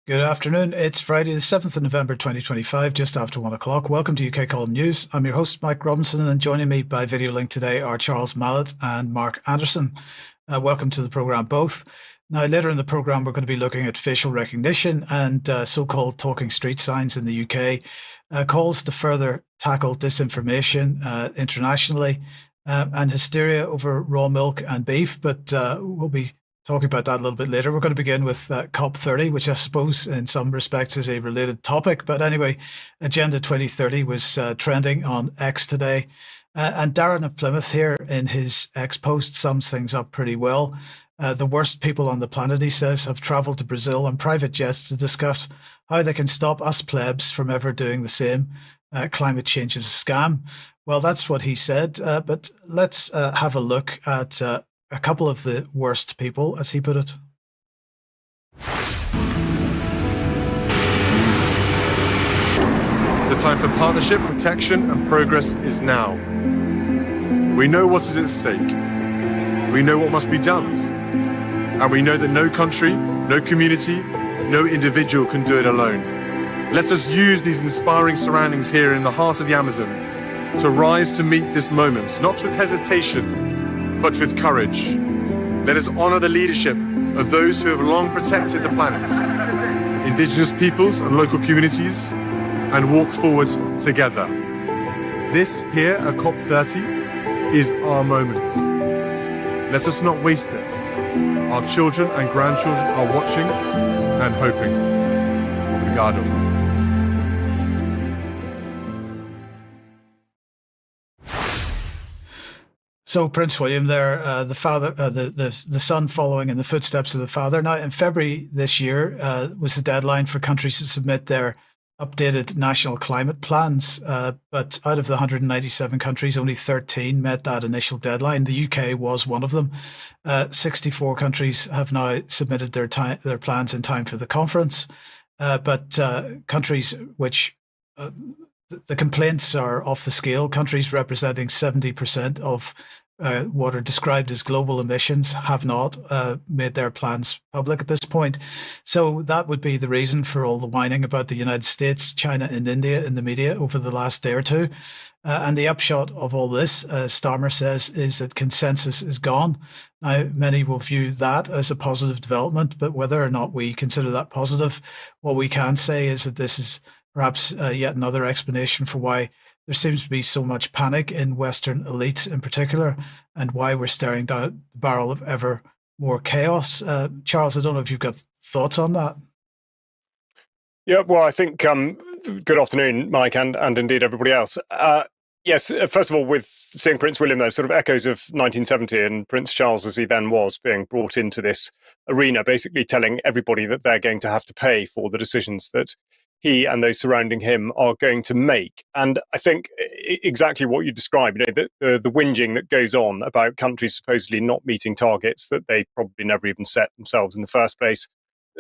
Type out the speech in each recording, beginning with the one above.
Good afternoon. It's Friday, the 7th of November, 2025, just after 1 o'clock. Welcome to UK Column News. I'm your host, Mike Robinson, and joining me by video link today are Charles Malet and Mark Anderson. Welcome to the programme, both. Now, later in the programme, we're going to be looking at facial recognition and so-called talking street signs in the UK, calls to further tackle disinformation internationally, and hysteria over raw milk and beef, but we'll be talking about that a little bit later. We're going to begin with COP30, which I suppose in some respects is a related topic. But anyway, Agenda 2030 was trending on X today. And Darren of Plymouth here in his X post sums things up pretty well. The worst people on the planet, he says, have travelled to Brazil on private jets to discuss how they can stop us plebs from ever doing the same. Climate change is a scam. Well, that's what he said. But let's have a look at a couple of the worst people, as he put it. The time for partnership, protection, and progress is now. We know what is at stake. We know what must be done. And we know that no country, no community, no individual can do it alone. Let us use these inspiring surroundings here in the heart of the Amazon to rise to meet this moment, not with hesitation, but with courage. Let us honor the leadership of those who have long protected the planet, indigenous peoples and local communities, and walk forward together. This here at COP30 is our moment. Let us not waste it. Our children and grandchildren are watching and hoping. Obrigado. So Prince William there, the father, the son following in the footsteps of the father. Now, in February this year was the deadline for countries to submit their updated national climate plans. But out of the 197 countries, only 13 met that initial deadline. The UK was one of them. 64 countries have now submitted their plans in time for the conference. But countries which the complaints are off the scale. Countries representing 70% of what are described as global emissions have not made their plans public at this point. So that would be the reason for all the whining about the United States, China, and India in the media over the last day or two. And the upshot of all this, as Starmer says, is that consensus is gone. Now, many will view that as a positive development, but whether or not we consider that positive, what we can say is that this is perhaps yet another explanation for why there seems to be so much panic in Western elites in particular, and why we're staring down the barrel of ever more chaos. Charles, I don't know if you've got thoughts on that. Yeah, well, I think good afternoon, Mike, and indeed everybody else. Yes, first of all, with seeing Prince William, there's sort of echoes of 1970 and Prince Charles, as he then was, being brought into this arena, basically telling everybody that they're going to have to pay for the decisions that he and those surrounding him are going to make. And I think exactly what you described, the whinging that goes on about countries supposedly not meeting targets that they probably never even set themselves in the first place.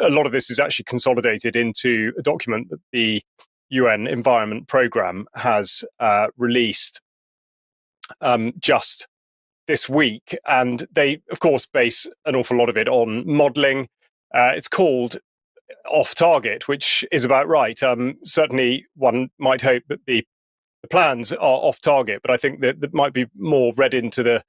A lot of this is actually consolidated into a document that the UN Environment Programme has released just this week. And they, of course, base an awful lot of it on modelling. It's called off target, which is about right. Certainly one might hope that the plans are off target, but I think that might be more read into the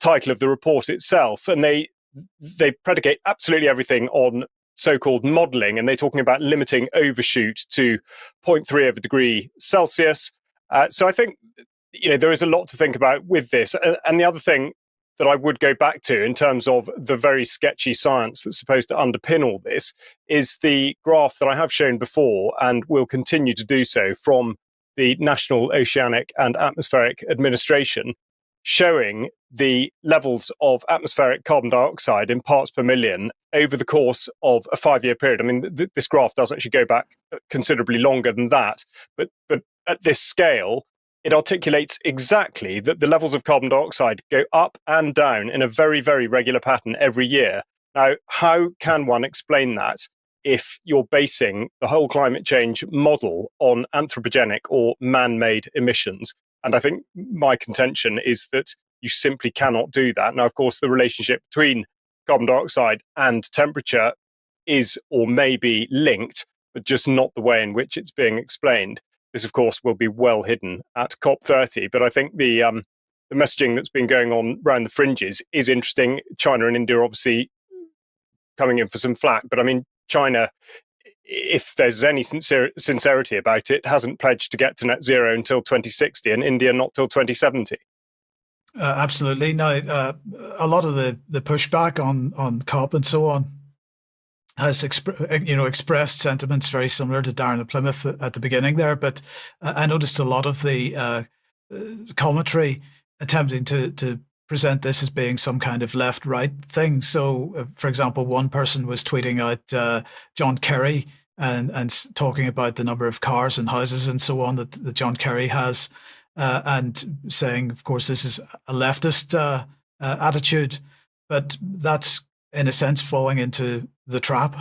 title of the report itself. And they predicate absolutely everything on so-called modelling, and they're talking about limiting overshoot to 0.3 of a degree Celsius. So I think there is a lot to think about with this. And the other thing that I would go back to in terms of the very sketchy science that's supposed to underpin all this is the graph that I have shown before and will continue to do so from the National Oceanic and Atmospheric Administration, showing the levels of atmospheric carbon dioxide in parts per million over the course of a 5-year period. I mean, this graph does actually go back considerably longer than that, but at this scale, it articulates exactly that the levels of carbon dioxide go up and down in a very, very regular pattern every year. Now, how can one explain that if you're basing the whole climate change model on anthropogenic or man-made emissions? And I think my contention is that you simply cannot do that. Now, of course, the relationship between carbon dioxide and temperature is or may be linked, but just not the way in which it's being explained. This, of course, will be well hidden at COP30. But I think the messaging that's been going on around the fringes is interesting. China and India obviously coming in for some flack. But I mean, China, if there's any sincerity about it, hasn't pledged to get to net zero until 2060, and India not till 2070. Absolutely. Now, a lot of the pushback on COP and so on has expressed sentiments very similar to Darren of Plymouth at the beginning there. But I noticed a lot of the commentary attempting to present this as being some kind of left-right thing. So, for example, one person was tweeting out John Kerry and talking about the number of cars and houses and so on that John Kerry has, and saying, of course, this is a leftist attitude, but that's in a sense falling into the trap.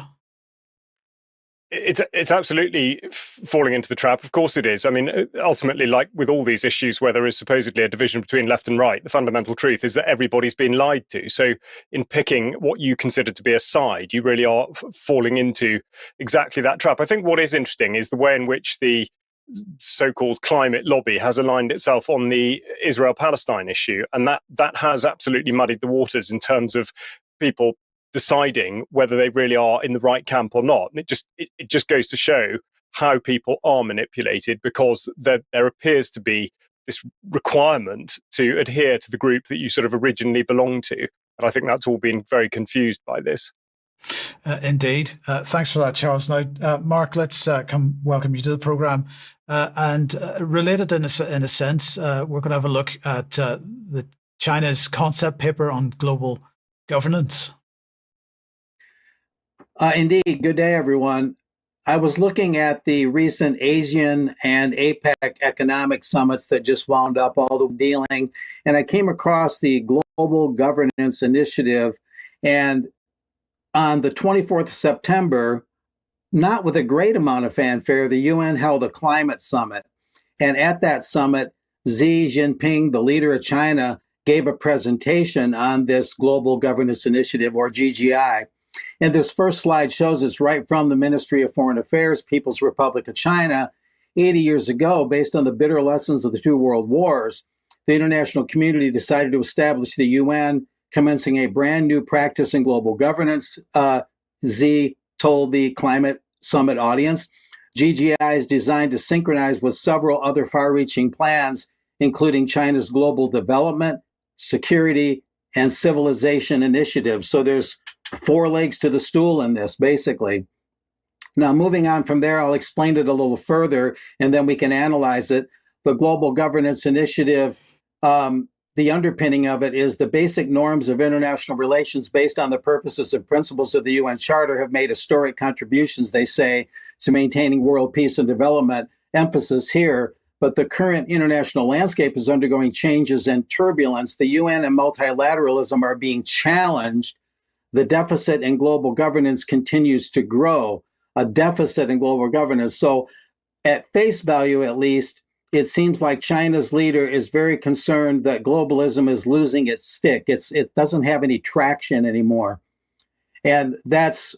It's absolutely falling into the trap. Of course it is. I mean, ultimately, like with all these issues where there is supposedly a division between left and right, the fundamental truth is that everybody's been lied to. So in picking what you consider to be a side, you really are falling into exactly that trap. I think what is interesting is the way in which the so-called climate lobby has aligned itself on the Israel-Palestine issue. And that has absolutely muddied the waters in terms of people deciding whether they really are in the right camp or not. And it just goes to show how people are manipulated, because there appears to be this requirement to adhere to the group that you sort of originally belonged to. And I think that's all been very confused by this. Indeed. Thanks for that, Charles. Now, Mark, let's welcome you to the programme. And related in a sense, we're going to have a look at the China's concept paper on global governance. Indeed. Good day, everyone. I was looking at the recent Asian and APEC economic summits that just wound up, all the dealing, and I came across the Global Governance Initiative. And on the 24th of September, not with a great amount of fanfare, the UN held a climate summit. And at that summit, Xi Jinping, the leader of China, gave a presentation on this Global Governance Initiative, or GGI. And this first slide shows it's right from the Ministry of Foreign Affairs, People's Republic of China. 80 years ago, based on the bitter lessons of the two world wars, the international community decided to establish the UN, commencing a brand new practice in global governance. Xi told the climate summit audience, GGI is designed to synchronize with several other far-reaching plans, including China's global development, security, and civilization initiatives. So there's 4 legs to the stool in this, basically. Now, moving on from there, I'll explain it a little further, and then we can analyze it. The Global Governance Initiative, the underpinning of it is the basic norms of international relations based on the purposes and principles of the UN Charter have made historic contributions, they say, to maintaining world peace and development. Emphasis here, but the current international landscape is undergoing changes and turbulence. The UN and multilateralism are being challenged. The deficit in global governance continues to grow, a deficit in global governance. So at face value, at least, it seems like China's leader is very concerned that globalism is losing its stick. It doesn't have any traction anymore. And that,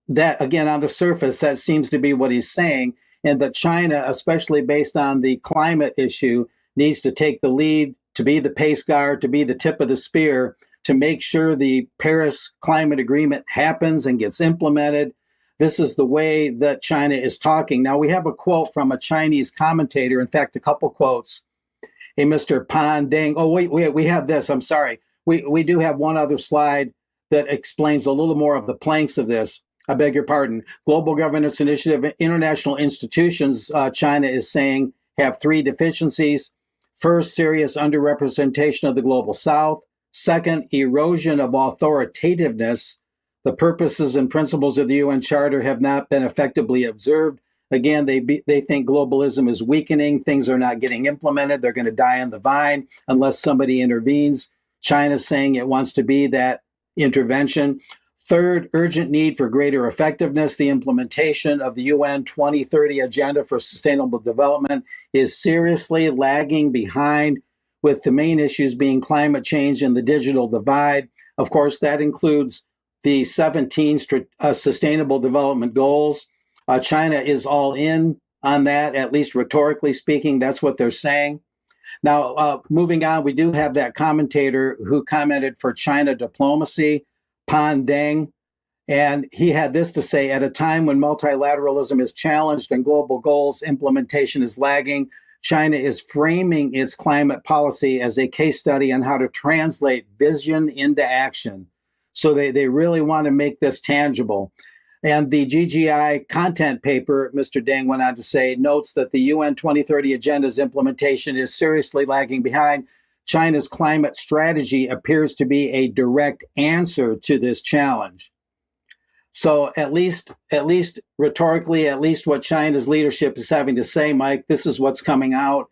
again, on the surface, that seems to be what he's saying. And that China, especially based on the climate issue, needs to take the lead, to be the pace guard, to be the tip of the spear, to make sure the Paris Climate Agreement happens and gets implemented. This is the way that China is talking. Now, we have a quote from a Chinese commentator, in fact, a couple quotes. A Mr. Pan Deng. Oh, wait, we have this. I'm sorry. We do have one other slide that explains a little more of the planks of this. I beg your pardon. Global Governance Initiative, international institutions, China is saying, have 3 deficiencies. First, serious underrepresentation of the global South. Second, erosion of authoritativeness. The purposes and principles of the UN Charter have not been effectively observed. Again, they think globalism is weakening. Things are not getting implemented. They're going to die on the vine unless somebody intervenes. China's saying it wants to be that intervention. Third, urgent need for greater effectiveness. The implementation of the UN 2030 Agenda for Sustainable Development is seriously lagging behind, with the main issues being climate change and the digital divide. Of course, that includes the 17 Sustainable Development Goals. China is all in on that, at least rhetorically speaking. That's what they're saying. Now, moving on, we do have that commentator who commented for China diplomacy, Pan Deng, and he had this to say: at a time when multilateralism is challenged and global goals implementation is lagging, China is framing its climate policy as a case study on how to translate vision into action. So they really want to make this tangible. And the GGI content paper, Mr. Deng went on to say, notes that the UN 2030 Agenda's implementation is seriously lagging behind. China's climate strategy appears to be a direct answer to this challenge. So at least rhetorically, at least what China's leadership is having to say, Mike, this is what's coming out.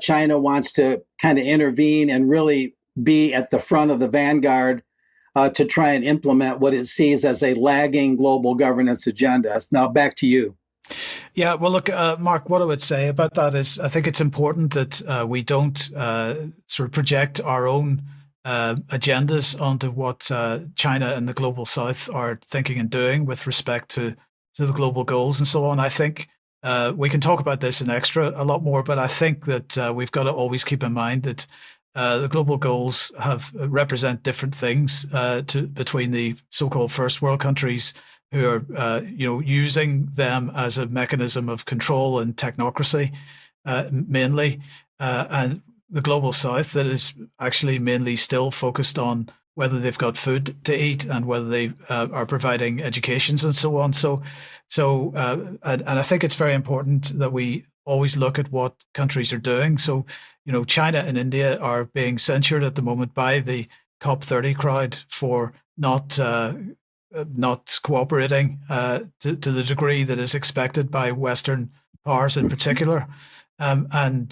China wants to kind of intervene and really be at the front of the vanguard to try and implement what it sees as a lagging global governance agenda. Now back to you. Yeah, well, look, Mark, what I would say about that is I think it's important that we don't sort of project our own agendas onto what China and the global South are thinking and doing with respect to the global goals and so on. I think we can talk about this in extra a lot more, but I think that we've got to always keep in mind that the global goals represent different things between the so-called first world countries who are using them as a mechanism of control and technocracy mainly, and the global South that is actually mainly still focused on whether they've got food to eat and whether they are providing educations and so on. And I think it's very important that we always look at what countries are doing. So, China and India are being censured at the moment by the COP30 crowd for not cooperating to the degree that is expected by Western powers in particular, and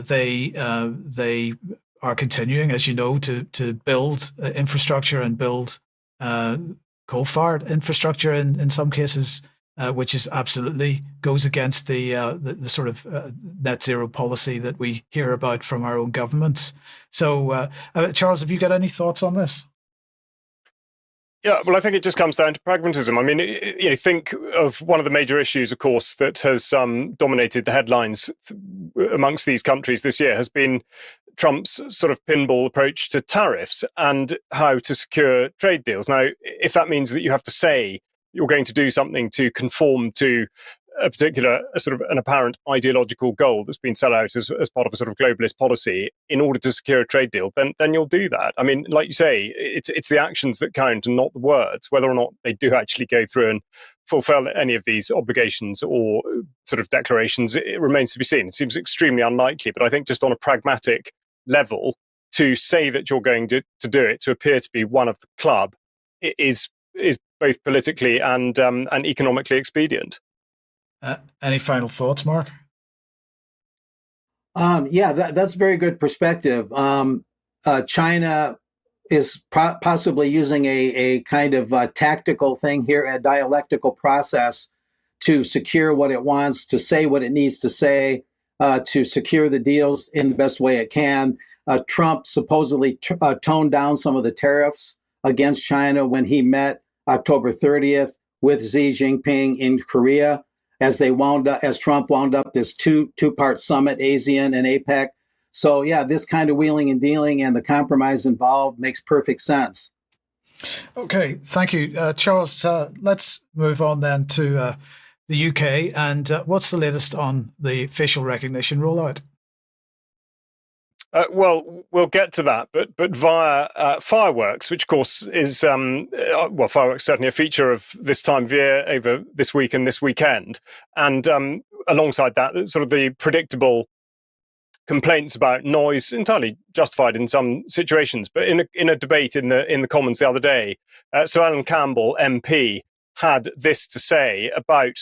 they are continuing, as you know, to build infrastructure and build coal-fired infrastructure in some cases, which is absolutely goes against the sort of net zero policy that we hear about from our own governments. So, Charles, have you got any thoughts on this? Yeah, well, I think it just comes down to pragmatism. I mean, think of one of the major issues, of course, that has dominated the headlines amongst these countries this year has been Trump's sort of pinball approach to tariffs and how to secure trade deals. Now, if that means that you have to say you're going to do something to conform to a particular sort of an apparent ideological goal that's been set out as part of a sort of globalist policy in order to secure a trade deal, then you'll do that. I mean, like you say, it's the actions that count and not the words. Whether or not they do actually go through and fulfill any of these obligations or sort of declarations, it remains to be seen. It seems extremely unlikely, but I think just on a pragmatic level, to say that you're going to do it, to appear to be one of the club, it is both politically and economically expedient. Any final thoughts, Mark? Yeah, that's very good perspective. China is possibly using a kind of tactical thing here, a dialectical process to secure what it wants, to say what it needs to say, to secure the deals in the best way it can. Trump supposedly toned down some of the tariffs against China when he met October 30th with Xi Jinping in Korea, as Trump wound up this two-part summit, ASEAN and APEC. So yeah, this kind of wheeling and dealing and the compromise involved makes perfect sense. Okay, thank you, Charles. Let's move on then to the UK, and what's the latest on the facial recognition rollout? Well, we'll get to that, but via fireworks, which of course is fireworks certainly a feature of this time of year over this week and this weekend, and alongside that, sort of the predictable complaints about noise, entirely justified in some situations. But in a debate in the Commons the other day, Sir Alan Campbell MP had this to say about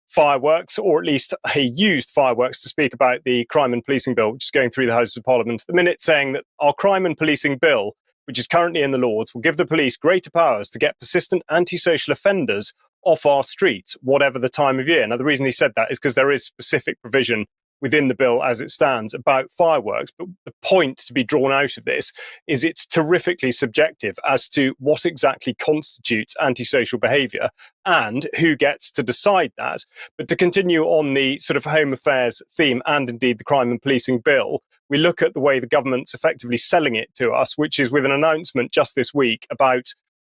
fireworks, or at least he used fireworks to speak about the crime and policing bill, which is going through the Houses of Parliament at the minute, saying that our crime and policing bill, which is currently in the Lords, will give the police greater powers to get persistent antisocial offenders off our streets, whatever the time of year. Now, the reason he said that is because there is specific provision within the bill as it stands about fireworks. But the point to be drawn out of this is it's terrifically subjective as to what exactly constitutes antisocial behaviour and who gets to decide that. But to continue on the sort of home affairs theme and indeed the crime and policing bill, we look at the way the government's effectively selling it to us, which is with an announcement just this week about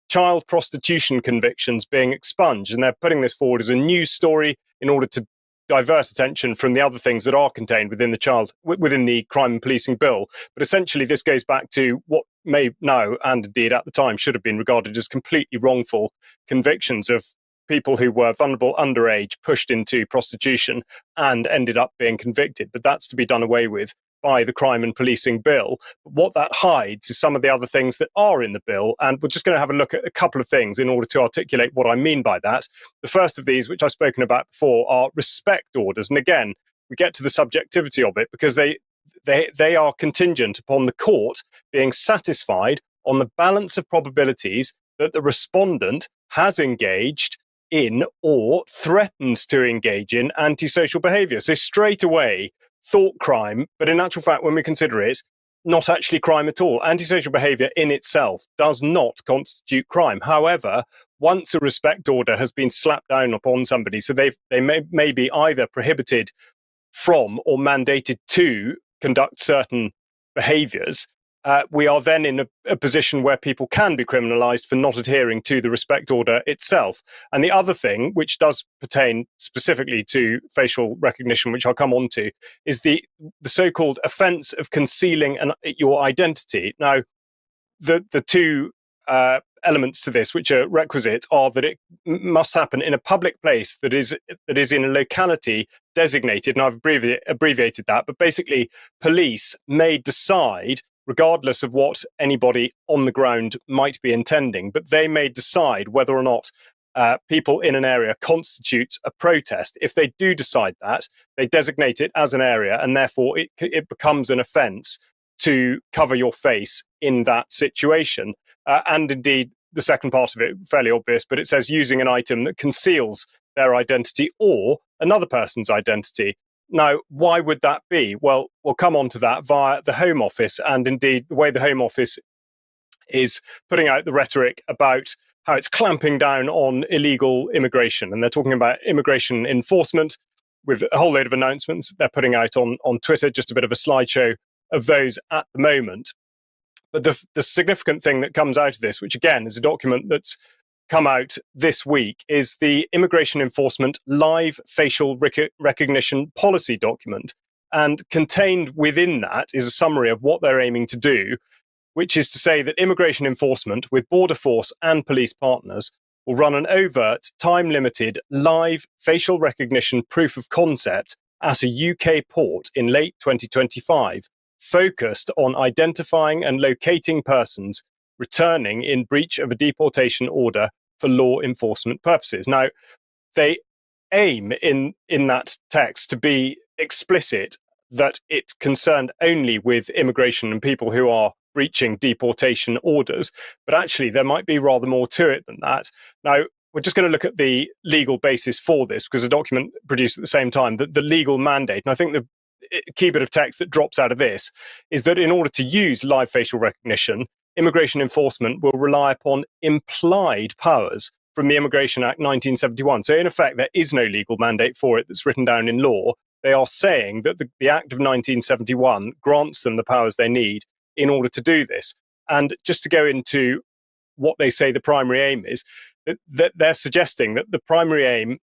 child prostitution convictions being expunged. And they're putting this forward as a news story in order to divert attention from the other things that are contained within the crime and policing bill. But essentially, this goes back to what may now, and indeed at the time, should have been regarded as completely wrongful convictions of people who were vulnerable underage, pushed into prostitution and ended up being convicted. But that's to be done away with by the crime and policing bill. But what that hides is some of the other things that are in the bill. And we're just going to have a look at a couple of things in order to articulate what I mean by that. The first of these, which I've spoken about before, are respect orders. And again, we get to the subjectivity of it because they are contingent upon the court being satisfied on the balance of probabilities that the respondent has engaged in or threatens to engage in antisocial behaviour. So straight away, thought crime, but in actual fact, when we consider it, not actually crime at all. Antisocial behaviour in itself does not constitute crime. However, once a respect order has been slapped down upon somebody, so they may be either prohibited from or mandated to conduct certain behaviours, we are then in a position where people can be criminalised for not adhering to the respect order itself. And the other thing, which does pertain specifically to facial recognition, which I'll come on to, is the so-called offence of concealing your identity. Now, the two elements to this which are requisite are that it must happen in a public place that is in a locality designated, and I've abbreviated that, but basically police may decide, regardless of what anybody on the ground might be intending, but they may decide whether or not people in an area constitutes a protest. If they do decide that, they designate it as an area, and therefore it becomes an offence to cover your face in that situation. And indeed, the second part of it, fairly obvious, but it says using an item that conceals their identity or another person's identity. Now, why would that be? Well, we'll come on to that via the Home Office, and indeed the way the Home Office is putting out the rhetoric about how it's clamping down on illegal immigration. And they're talking about immigration enforcement with a whole load of announcements they're putting out on Twitter, just a bit of a slideshow of those at the moment. But the significant thing that comes out of this, which again is a document that's come out this week, is the Immigration Enforcement Live Facial Recognition Policy document. And contained within that is a summary of what they're aiming to do, which is to say that immigration enforcement with border force and police partners will run an overt, time-limited, live facial recognition proof of concept at a UK port in late 2025, focused on identifying and locating persons returning in breach of a deportation order for law enforcement purposes. Now, they aim in that text to be explicit that it's concerned only with immigration and people who are breaching deportation orders, but actually there might be rather more to it than that. Now, we're just going to look at the legal basis for this, because a document produced at the same time, the legal mandate. And I think the key bit of text that drops out of this is that in order to use live facial recognition, immigration enforcement will rely upon implied powers from the Immigration Act 1971. So in effect, there is no legal mandate for it that's written down in law. They are saying that the Act of 1971 grants them the powers they need in order to do this. And just to go into what they say the primary aim is, that they're suggesting that the primary aim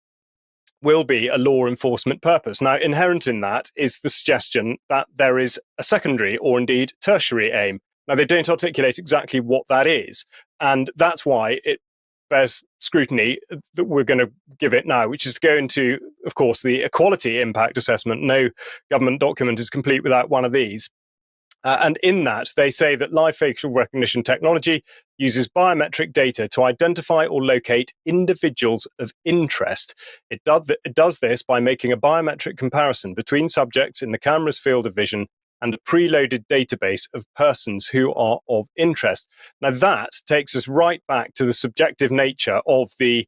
will be a law enforcement purpose. Now, inherent in that is the suggestion that there is a secondary or indeed tertiary aim. Now, they don't articulate exactly what that is, and that's why it bears scrutiny that we're going to give it now, which is to go into, of course, the equality impact assessment. No government document is complete without one of these. And in that, they say that live facial recognition technology uses biometric data to identify or locate individuals of interest. It does this by making a biometric comparison between subjects in the camera's field of vision and a preloaded database of persons who are of interest. Now, that takes us right back to the subjective nature of the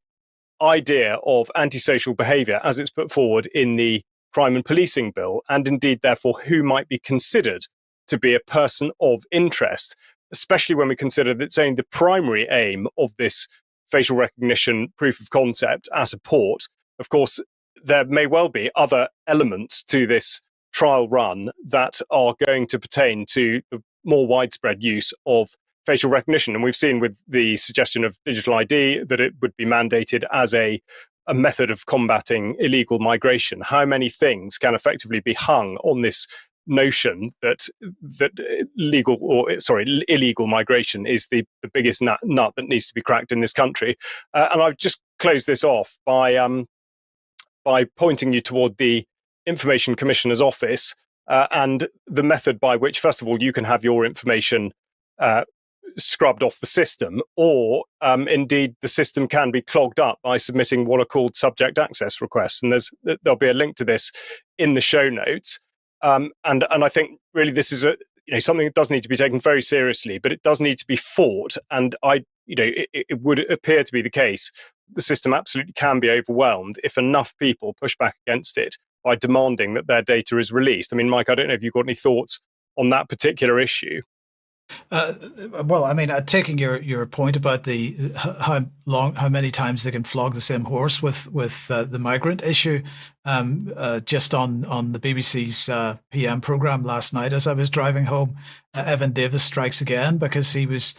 idea of antisocial behaviour as it's put forward in the crime and policing bill, and indeed, therefore, who might be considered to be a person of interest, especially when we consider that it's only the primary aim of this facial recognition proof of concept at a port. Of course, there may well be other elements to this trial run that are going to pertain to the more widespread use of facial recognition. And we've seen with the suggestion of digital ID that it would be mandated as a method of combating illegal migration. How many things can effectively be hung on this notion that illegal migration is the biggest nut that needs to be cracked in this country? And I've just closed this off by pointing you toward the Information Commissioner's Office and the method by which, first of all, you can have your information scrubbed off the system, or indeed the system can be clogged up by submitting what are called subject access requests. And there'll be a link to this in the show notes. And I think really this is something that does need to be taken very seriously, but it does need to be fought. And it would appear to be the case. The system absolutely can be overwhelmed if enough people push back against it by demanding that their data is released. I mean, Mike, I don't know if you've got any thoughts on that particular issue. Well, I mean, taking your point about how many times they can flog the same horse with the migrant issue, just on the BBC's PM program last night as I was driving home, Evan Davis strikes again because he was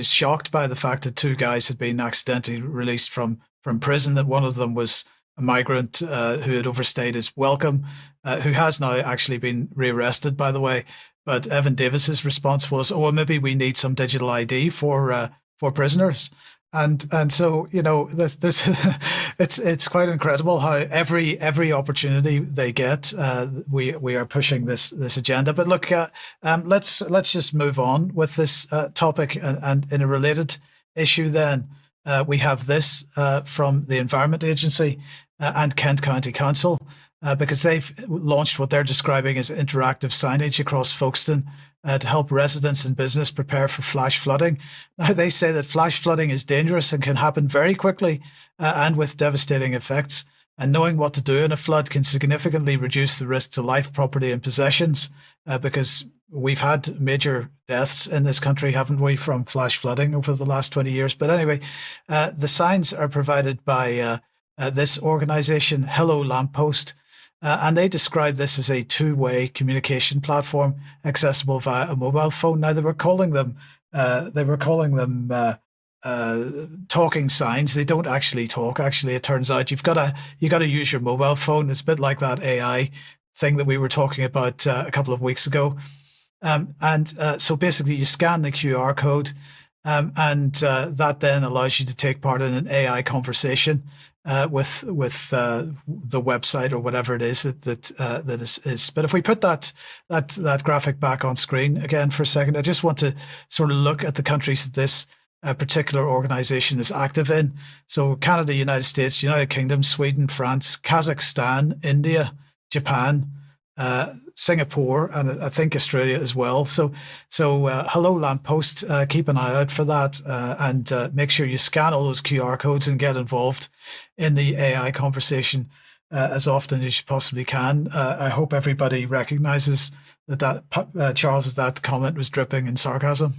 shocked by the fact that two guys had been accidentally released from prison. That one of them was a migrant who had overstayed his welcome, who has now actually been rearrested, by the way. But Evan Davis's response was, "Oh, well, maybe we need some digital ID for prisoners," and so this it's quite incredible how every opportunity they get, we are pushing this agenda. But look, let's just move on with this topic, and in a related issue, then we have this from the Environment Agency and Kent County Council. Because they've launched what they're describing as interactive signage across Folkestone to help residents and business prepare for flash flooding. Now, they say that flash flooding is dangerous and can happen very quickly and with devastating effects. And knowing what to do in a flood can significantly reduce the risk to life, property, and possessions, because we've had major deaths in this country, haven't we, from flash flooding over the last 20 years. But anyway, the signs are provided by this organization, Hello Lamppost. And they describe this as a two-way communication platform accessible via a mobile phone. Now, they were calling them talking signs. They don't actually talk. Actually, it turns out you got to use your mobile phone. It's a bit like that AI thing that we were talking about a couple of weeks ago. So basically, you scan the QR code, and that then allows you to take part in an AI conversation with the website or whatever it is that is. But if we put that graphic back on screen again for a second, I just want to sort of look at the countries that this particular organization is active in. So Canada, United States, United Kingdom, Sweden, France, Kazakhstan, India, Japan, Singapore, and I think Australia as well. So Hello Lamppost, keep an eye out for that, and make sure you scan all those QR codes and get involved in the AI conversation as often as you possibly can. I hope everybody recognizes that Charles, that comment was dripping in sarcasm.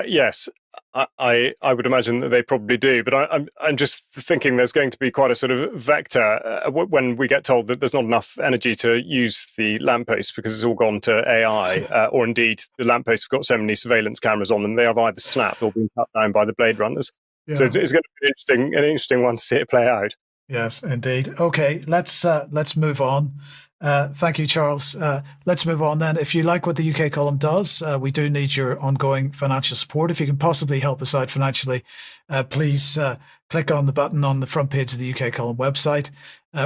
Yes, I would imagine that they probably do, but I'm just thinking there's going to be quite a sort of vector when we get told that there's not enough energy to use the lampposts because it's all gone to AI, or indeed the lampposts have got so many surveillance cameras on them they have either snapped or been cut down by the Blade Runners. Yeah. So it's going to be an interesting one to see it play out. Yes, indeed. Okay, let's move on. Thank you, Charles. Let's move on then. If you like what the UK column does, we do need your ongoing financial support. If you can possibly help us out financially, please click on the button on the front page of the UK column website.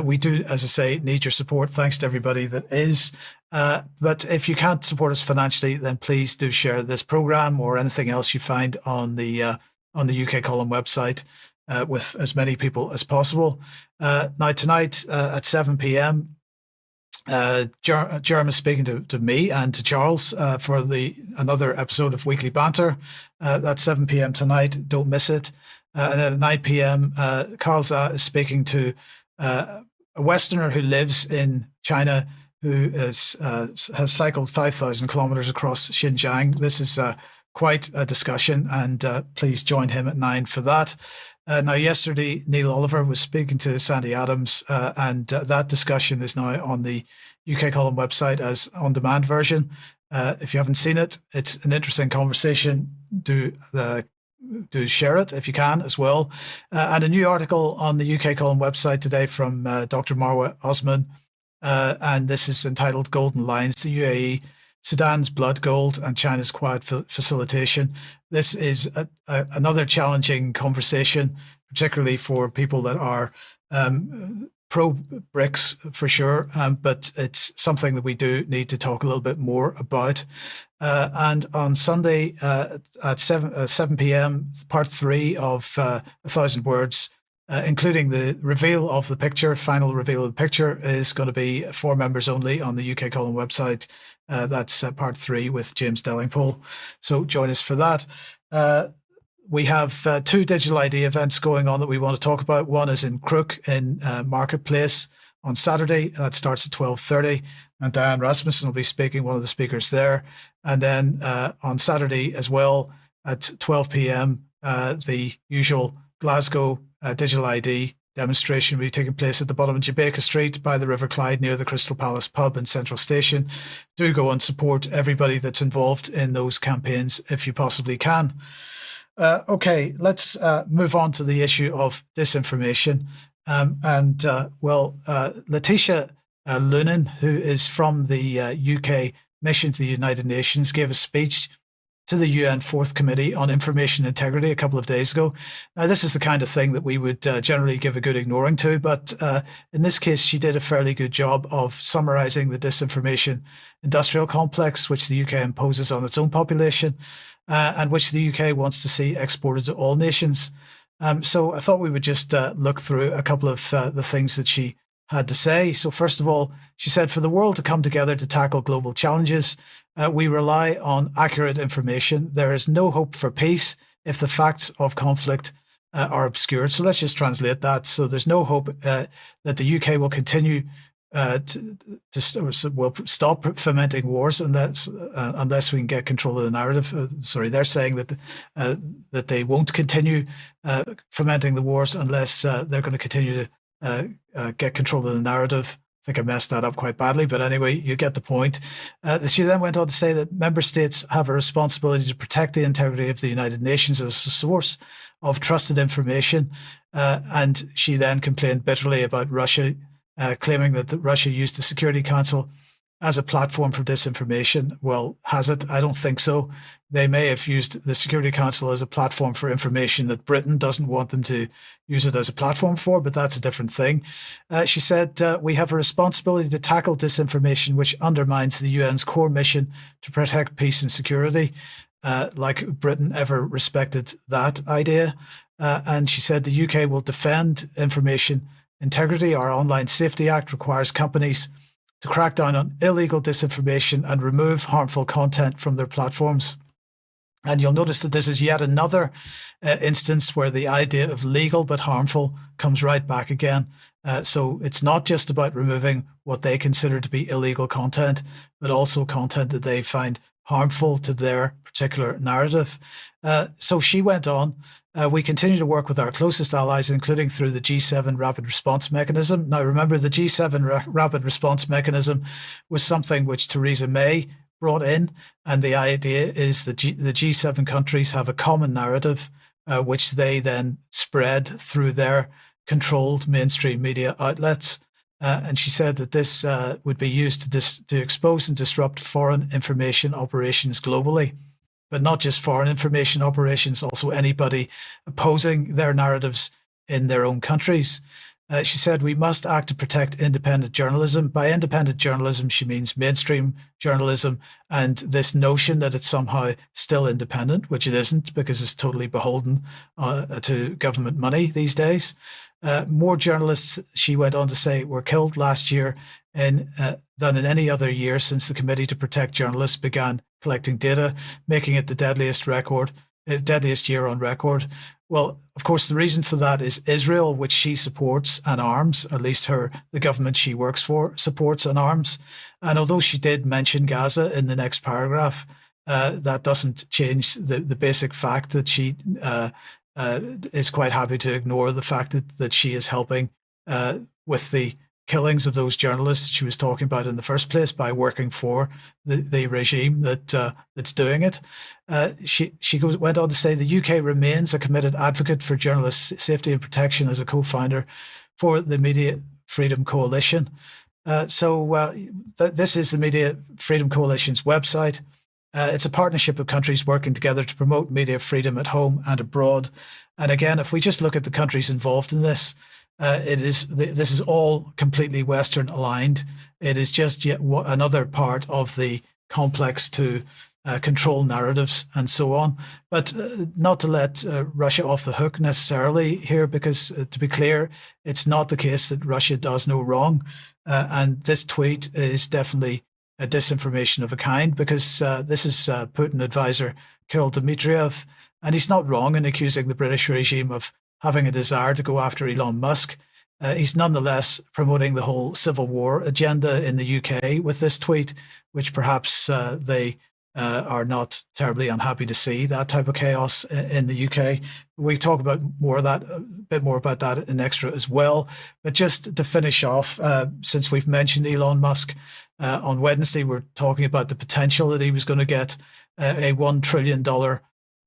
We do, as I say, need your support. Thanks to everybody that is. But if you can't support us financially, then please do share this program or anything else you find on the UK column website with as many people as possible. Now, tonight at 7 p.m., Jerem is speaking to me and to Charles for another episode of Weekly Banter. That's 7 p.m. tonight. Don't miss it. And then at 9 p.m., Carl Za is speaking to a Westerner who lives in China who has cycled 5,000 kilometers across Xinjiang. This is quite a discussion, and please join him at 9 for that. Now, yesterday, Neil Oliver was speaking to Sandy Adams, and that discussion is now on the UK Column website as on-demand version. If you haven't seen it, it's an interesting conversation. Do share it if you can as well. And a new article on the UK Column website today from Dr. Marwa Osman, and this is entitled Golden Lines, the UAE, Sudan's blood gold and China's quiet facilitation. This is another challenging conversation, particularly for people that are pro-BRICS for sure, but it's something that we do need to talk a little bit more about. And on Sunday at 7 p.m., part 3 of 1,000 Words, including the reveal of the picture, final reveal of the picture, is going to be for members only on the UK Column website. That's part 3 with James Dellingpole. So join us for that. We have 2 digital ID events going on that we want to talk about. One is in Crook in Marketplace on Saturday. That starts at 12:30. And Diane Rasmussen will be speaking, one of the speakers there. And then on Saturday as well at 12 p.m., the usual Glasgow digital ID demonstration will be taking place at the bottom of Jamaica Street by the River Clyde near the Crystal Palace pub in Central Station. Do go and support everybody that's involved in those campaigns if you possibly can. Okay, let's move on to the issue of disinformation. Letitia Lunin, who is from the UK mission to the United Nations, gave a speech to the UN Fourth Committee on Information Integrity a couple of days ago. Now, this is the kind of thing that we would generally give a good ignoring to, but in this case, she did a fairly good job of summarizing the disinformation industrial complex, which the UK imposes on its own population, and which the UK wants to see exported to all nations. So I thought we would just look through a couple of the things that she had to say. So first of all, she said, for the world to come together to tackle global challenges, we rely on accurate information. There is no hope for peace if the facts of conflict are obscured. So let's just translate that. So there's no hope that the UK will continue will stop fomenting wars unless we can get control of the narrative. They're saying that that they won't continue fomenting the wars unless they're going to continue to get control of the narrative. I think I messed that up quite badly, but anyway, you get the point. She then went on to say that member states have a responsibility to protect the integrity of the United Nations as a source of trusted information. And she then complained bitterly about Russia, claiming that Russia used the Security Council as a platform for disinformation. Well, has it? I don't think so. They may have used the Security Council as a platform for information that Britain doesn't want them to use it as a platform for, but that's a different thing. She said, we have a responsibility to tackle disinformation which undermines the UN's core mission to protect peace and security, like Britain ever respected that idea. And she said the UK will defend information integrity. Our Online Safety Act requires companies to crack down on illegal disinformation and remove harmful content from their platforms. And you'll notice that this is yet another instance where the idea of legal but harmful comes right back again. So it's not just about removing what they consider to be illegal content, but also content that they find harmful to their particular narrative. So she went on. We continue to work with our closest allies, including through the G7 Rapid Response Mechanism. Now, remember, the G7 Rapid Response Mechanism was something which Theresa May brought in, and the idea is that the G7 countries have a common narrative, which they then spread through their controlled mainstream media outlets. And she said that this would be used to expose and disrupt foreign information operations globally. But not just foreign information operations, also anybody opposing their narratives in their own countries. She said, we must act to protect independent journalism. By independent journalism, she means mainstream journalism, and this notion that it's somehow still independent, which it isn't, because it's totally beholden to government money these days. More journalists, she went on to say, were killed last year than in any other year since the Committee to Protect Journalists began collecting data, making it the deadliest year on record. Well, of course, the reason for that is Israel, which she supports and arms, at least the government she works for supports and arms. And although she did mention Gaza in the next paragraph, that doesn't change the basic fact that she is quite happy to ignore the fact that she is helping with the killings of those journalists she was talking about in the first place by working for the regime that's doing it. She went on to say the UK remains a committed advocate for journalists' safety and protection as a co-founder for the Media Freedom Coalition. This is the Media Freedom Coalition's website. It's a partnership of countries working together to promote media freedom at home and abroad. And again, if we just look at the countries involved in this, this is all completely Western aligned. It is just yet another part of the complex to control narratives and so on. But not to let Russia off the hook necessarily here, because to be clear, it's not the case that Russia does no wrong. And this tweet is definitely a disinformation of a kind, because this is Putin advisor Kirill Dmitriev, and he's not wrong in accusing the British regime of having a desire to go after Elon Musk. He's nonetheless promoting the whole civil war agenda in the UK with this tweet, which perhaps they are not terribly unhappy to see, that type of chaos in the UK. We talk about a bit more about that in Extra as well. But just to finish off, since we've mentioned Elon Musk, on Wednesday, we're talking about the potential that he was going to get a $1 trillion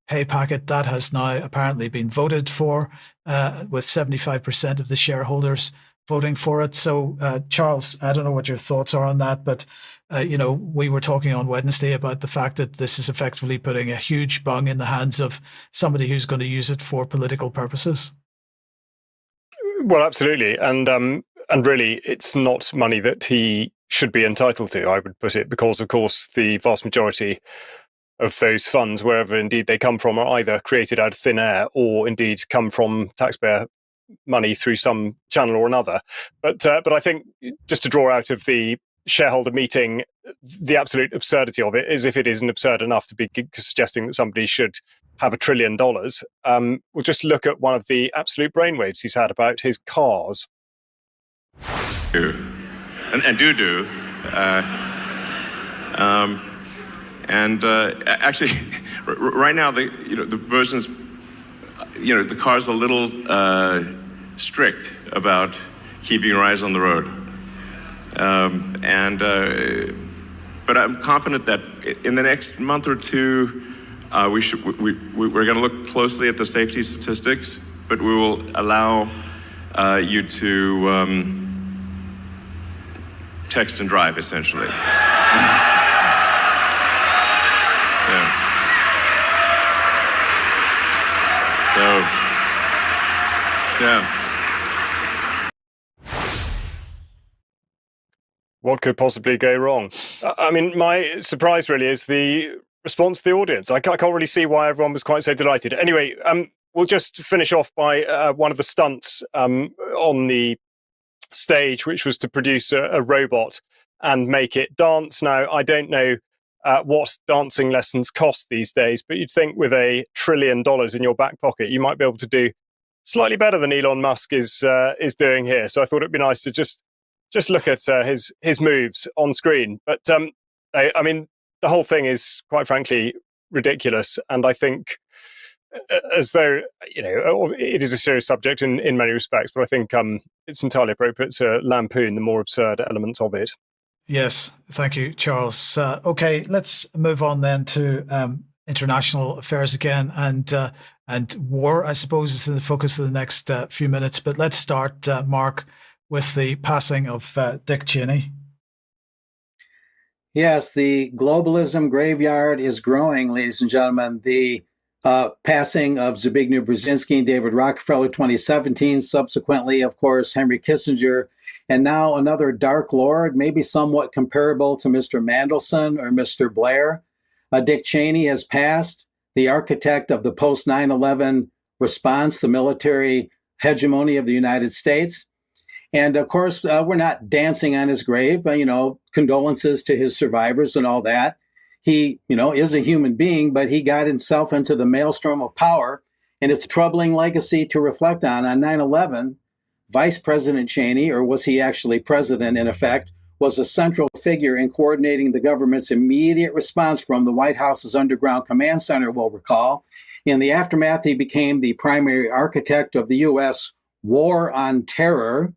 pay packet. That has now apparently been voted for, with 75% of the shareholders voting for it. So, Charles, I don't know what your thoughts are on that, but we were talking on Wednesday about the fact that this is effectively putting a huge bung in the hands of somebody who's going to use it for political purposes. Well, absolutely, and really, it's not money that he should be entitled to, I would put it, because, of course, the vast majority of those funds, wherever indeed they come from, are either created out of thin air or indeed come from taxpayer money through some channel or another. But I think, just to draw out of the shareholder meeting, the absolute absurdity of it is, if it isn't absurd enough to be suggesting that somebody should have $1 trillion, we'll just look at one of the absolute brainwaves he's had about his cars. Actually, right now, the versions, the car's a little strict about keeping your eyes on the road. But I'm confident that in the next month or two, we're going to look closely at the safety statistics, but we will allow you to text and drive, essentially. What could possibly go wrong? I mean, my surprise really is the response to the audience. I can't really see why everyone was quite so delighted. Anyway, we'll just finish off by one of the stunts on the stage, which was to produce a robot and make it dance. Now, I don't know what dancing lessons cost these days, but you'd think with $1 trillion in your back pocket, you might be able to do slightly better than Elon Musk is doing here. So I thought it'd be nice to just look at his moves on screen. But I mean, the whole thing is, quite frankly, ridiculous. And I think, as though, it is a serious subject in many respects, but I think it's entirely appropriate to lampoon the more absurd elements of it. Yes, thank you, Charles. Okay, let's move on then to international affairs again, and war, I suppose, is in the focus of the next few minutes. But let's start, Mark, with the passing of Dick Cheney. Yes, the globalism graveyard is growing, ladies and gentlemen. The passing of Zbigniew Brzezinski and David Rockefeller 2017, subsequently, of course, Henry Kissinger, and now another Dark Lord, maybe somewhat comparable to Mr. Mandelson or Mr. Blair. Dick Cheney has passed, the architect of the post 9/11 response, the military hegemony of the United States. And of course, we're not dancing on his grave, condolences to his survivors and all that. He, is a human being, but he got himself into the maelstrom of power And it's a troubling legacy to reflect on. On 9/11, Vice President Cheney, or was he actually president in effect, was a central figure in coordinating the government's immediate response from the White House's underground command center, we'll recall. In the aftermath, he became the primary architect of the U.S. war on terror,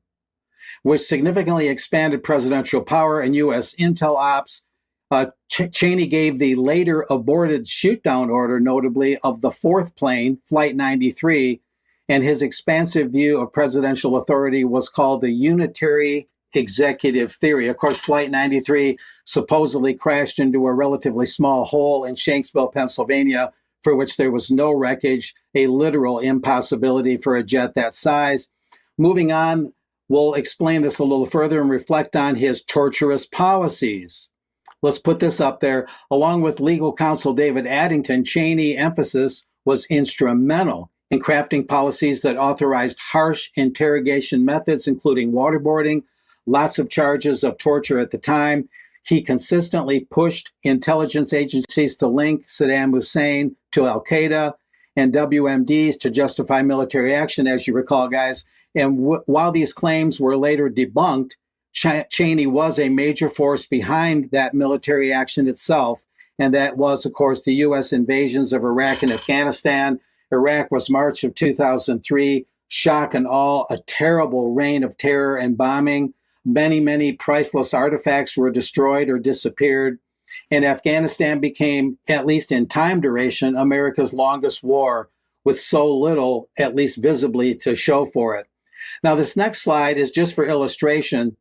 which significantly expanded presidential power and U.S. intel ops. Cheney gave the later aborted shoot-down order, notably, of the fourth plane, Flight 93, and his expansive view of presidential authority was called the unitary executive theory. Of course, Flight 93 supposedly crashed into a relatively small hole in Shanksville, Pennsylvania, for which there was no wreckage, a literal impossibility for a jet that size. Moving on, we'll explain this a little further and reflect on his torturous policies. Let's put this up there. Along with legal counsel David Addington, Cheney emphasis was instrumental in crafting policies that authorized harsh interrogation methods, including waterboarding, lots of charges of torture at the time. He consistently pushed intelligence agencies to link Saddam Hussein to Al-Qaeda and WMDs to justify military action, as you recall, guys. And while these claims were later debunked, Cheney was a major force behind that military action itself. And that was, of course, the U.S. invasions of Iraq and Afghanistan. Iraq was March of 2003, shock and awe, a terrible reign of terror and bombing. Many, many priceless artifacts were destroyed or disappeared. And Afghanistan became, at least in time duration, America's longest war, with so little, at least visibly, to show for it. Now, this next slide is just for illustration.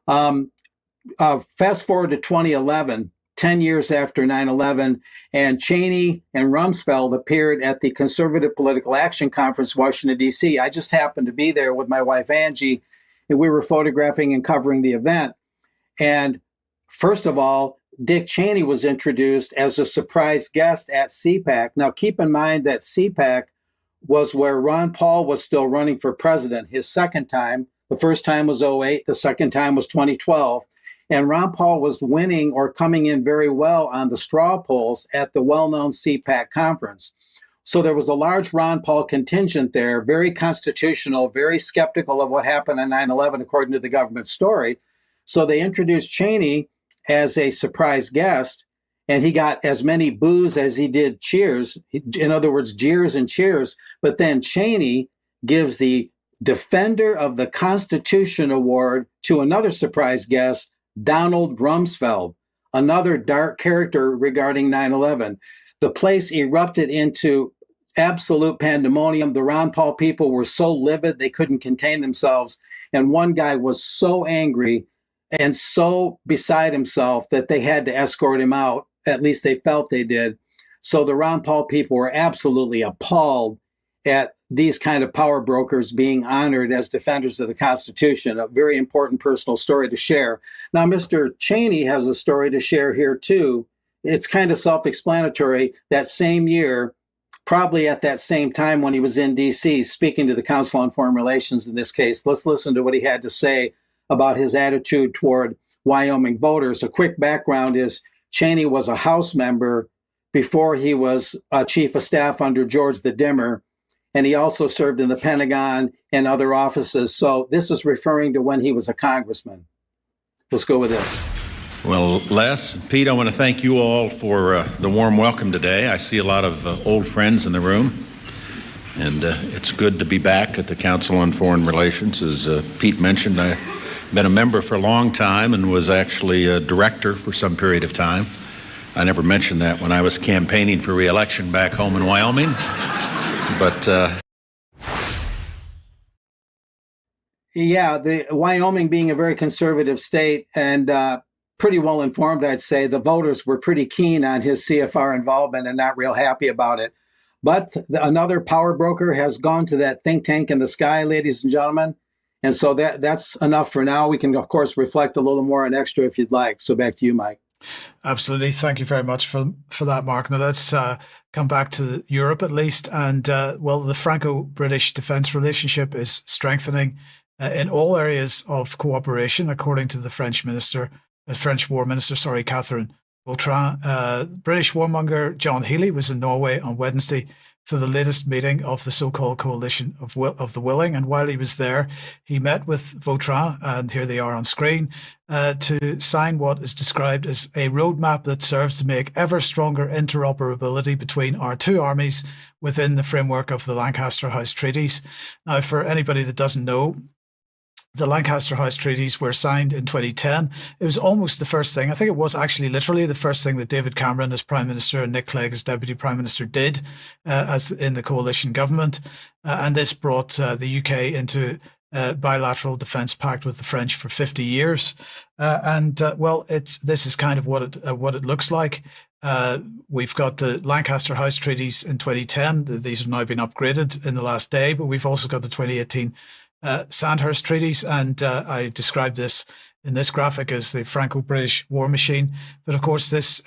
Fast forward to 2011, 10 years after 9/11, and Cheney and Rumsfeld appeared at the Conservative Political Action Conference, Washington, D.C. I just happened to be there with my wife, Angie, and we were photographing and covering the event. And first of all, Dick Cheney was introduced as a surprise guest at CPAC. Now, keep in mind that CPAC was where Ron Paul was still running for president his second time. The first time was 2008, the second time was 2012. And Ron Paul was winning or coming in very well on the straw polls at the well-known CPAC conference. So there was a large Ron Paul contingent there, very constitutional, very skeptical of what happened on 9/11, according to the government story. So they introduced Cheney as a surprise guest, and he got as many boos as he did cheers. In other words, jeers and cheers. But then Cheney gives the Defender of the Constitution Award to another surprise guest, Donald Rumsfeld, another dark character regarding 9/11. The place erupted into absolute pandemonium. The Ron Paul people were so livid they couldn't contain themselves. And one guy was so angry and so beside himself that they had to escort him out. At least they felt they did. So the Ron Paul people were absolutely appalled at these kind of power brokers being honored as defenders of the Constitution. A very important personal story to share. Now, Mr. Cheney has a story to share here, too. It's kind of self-explanatory. That same year, probably at that same time when he was in D.C., speaking to the Council on Foreign Relations in this case, let's listen to what he had to say about his attitude toward Wyoming voters. A quick background is Cheney was a House member before he was chief of staff under George the Dimmer, and he also served in the Pentagon and other offices. So this is referring to when he was a congressman. Let's go with this. Well, Les, Pete, I want to thank you all for the warm welcome today. I see a lot of old friends in the room, and it's good to be back at the Council on Foreign Relations. As Pete mentioned, I've been a member for a long time and was actually a director for some period of time. I never mentioned that when I was campaigning for re-election back home in Wyoming, but... Yeah, the Wyoming being a very conservative state and pretty well informed, I'd say, the voters were pretty keen on his CFR involvement and not real happy about it. But another power broker has gone to that think tank in the sky, ladies and gentlemen. And so that's enough for now. We can, of course, reflect a little more on extra if you'd like. So back to you, Mike. Absolutely. Thank you very much for that, Mark. Now let's come back to Europe at least. And well, the Franco-British defense relationship is strengthening in all areas of cooperation, according to the French War Minister, Catherine Vautrin. British warmonger John Healey was in Norway on Wednesday for the latest meeting of the so-called Coalition of the Willing. And while he was there, he met with Vautrin, and here they are on screen, to sign what is described as a roadmap that serves to make ever stronger interoperability between our two armies within the framework of the Lancaster House Treaties. Now, for anybody that doesn't know, the Lancaster House Treaties were signed in 2010. It was almost the first thing, I think it was actually literally the first thing that David Cameron as Prime Minister and Nick Clegg as Deputy Prime Minister did as in the coalition government. And this brought the UK into a bilateral defence pact with the French for 50 years. This is kind of what it looks like. We've got the Lancaster House Treaties in 2010. These have now been upgraded in the last day, but we've also got the 2018 Sandhurst treaties, and I described this in this graphic as the Franco-British war machine. But of course, this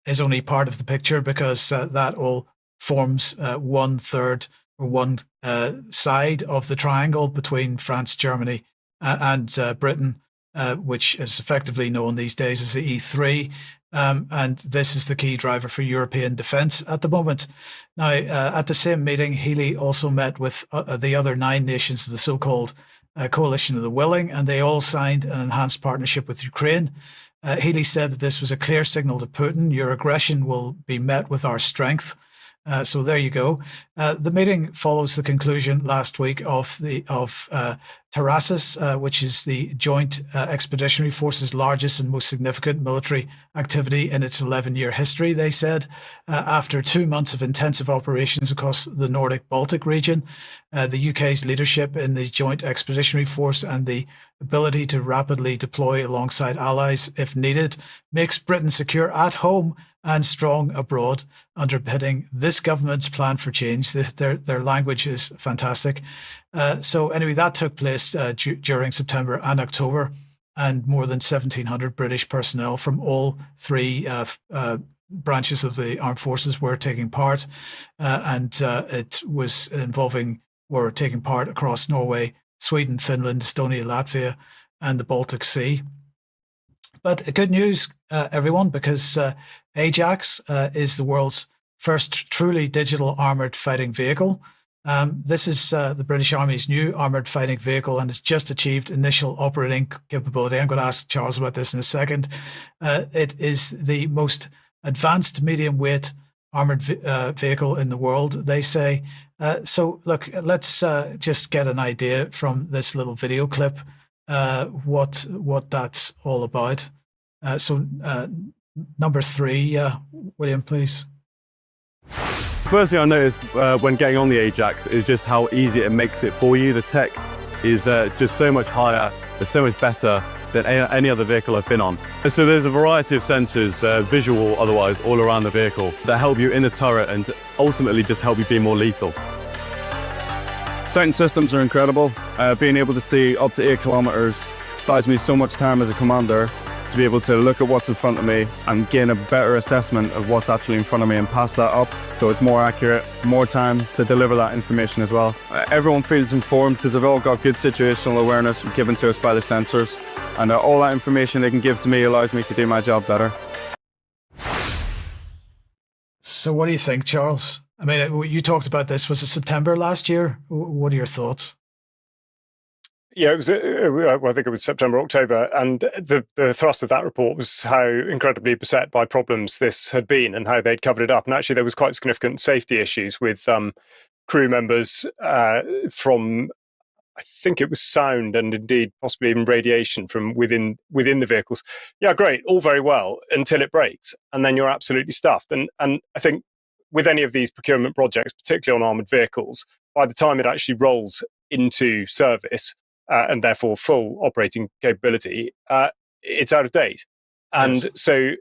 is only part of the picture, because that all forms one third or one side of the triangle between France, Germany, and Britain, which is effectively known these days as the E3. And this is the key driver for European defence at the moment. Now, at the same meeting, Healy also met with the other 9 nations of the so-called Coalition of the Willing, and they all signed an enhanced partnership with Ukraine. Healy said that this was a clear signal to Putin: your aggression will be met with our strength. So there you go. The meeting follows the conclusion last week of Tarasis, which is the Joint Expeditionary Force's largest and most significant military activity in its 11-year history, they said. After 2 months of intensive operations across the Nordic-Baltic region, the UK's leadership in the Joint Expeditionary Force and the ability to rapidly deploy alongside allies if needed makes Britain secure at home and strong abroad, underpinning this government's plan for change. Their language is fantastic. So anyway, that took place during September and October, and more than 1,700 British personnel from all 3 branches of the armed forces were taking part, and it was taking part across Norway, Sweden, Finland, Estonia, Latvia, and the Baltic Sea. But good news, everyone, because AJAX is the world's first truly digital armoured fighting vehicle. This is the British Army's new armoured fighting vehicle, and it's just achieved initial operating capability. I'm going to ask Charles about this in a second. It is the most advanced medium-weight armoured vehicle in the world, they say. So look, let's just get an idea from this little video clip what that's all about. Number 3, William, please. First thing I noticed when getting on the AJAX is just how easy it makes it for you. The tech is just so much higher, it's so much better than any other vehicle I've been on. And so there's a variety of sensors, visual otherwise, all around the vehicle that help you in the turret and ultimately just help you be more lethal. Sighting systems are incredible. Being able to see up to 8 kilometers buys me so much time as a commander to be able to look at what's in front of me and gain a better assessment of what's actually in front of me and pass that up, so it's more accurate, more time to deliver that information as well. Everyone feels informed because they've all got good situational awareness given to us by the sensors, and all that information they can give to me allows me to do my job better. So what do you think, Charles? I mean, you talked about this, was it September last year? What are your thoughts? Yeah, it was. I think it was September, October, and the thrust of that report was how incredibly beset by problems this had been and how they'd covered it up. And actually, there was quite significant safety issues with crew members from, I think it was sound and indeed possibly even radiation from within the vehicles. Yeah, great, all very well until it breaks, and then you're absolutely stuffed. And I think with any of these procurement projects, particularly on armoured vehicles, by the time it actually rolls into service, and therefore full operating capability, it's out of date. And yes. So,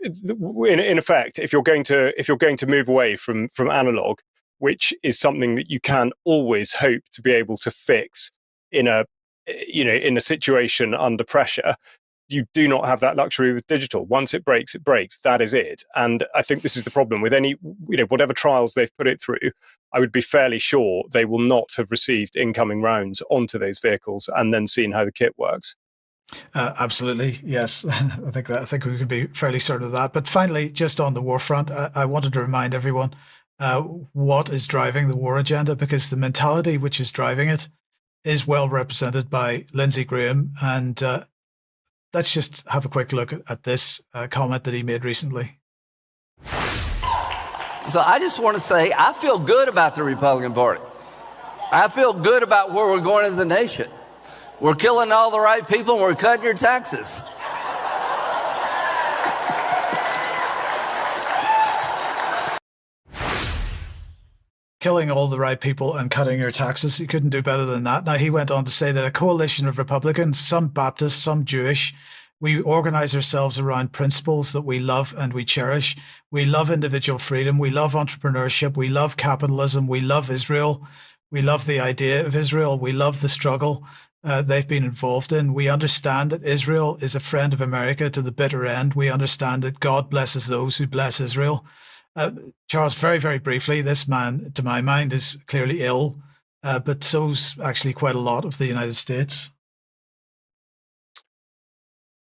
in effect, if you're going to move away from analog, which is something that you can always hope to be able to fix in a situation under pressure, you do not have that luxury with digital. Once it breaks, that is it. And I think this is the problem with any, whatever trials they've put it through, I would be fairly sure they will not have received incoming rounds onto those vehicles and then seen how the kit works. Absolutely, yes. I think we can be fairly certain of that. But finally, just on the war front, I wanted to remind everyone what is driving the war agenda, because the mentality which is driving it is well represented by Lindsey Graham. And let's just have a quick look at this comment that he made recently. So I just want to say I feel good about the Republican Party. I feel good about where we're going as a nation. We're killing all the right people and we're cutting your taxes. Killing all the right people and cutting your taxes. He couldn't do better than that. Now, he went on to say that a coalition of Republicans, some Baptists, some Jewish, we organize ourselves around principles that we love and we cherish. We love individual freedom. We love entrepreneurship. We love capitalism. We love Israel. We love the idea of Israel. We love the struggle they've been involved in. We understand that Israel is a friend of America to the bitter end. We understand that God blesses those who bless Israel. Charles, very, very briefly, this man, to my mind, is clearly ill, but so's actually quite a lot of the United States.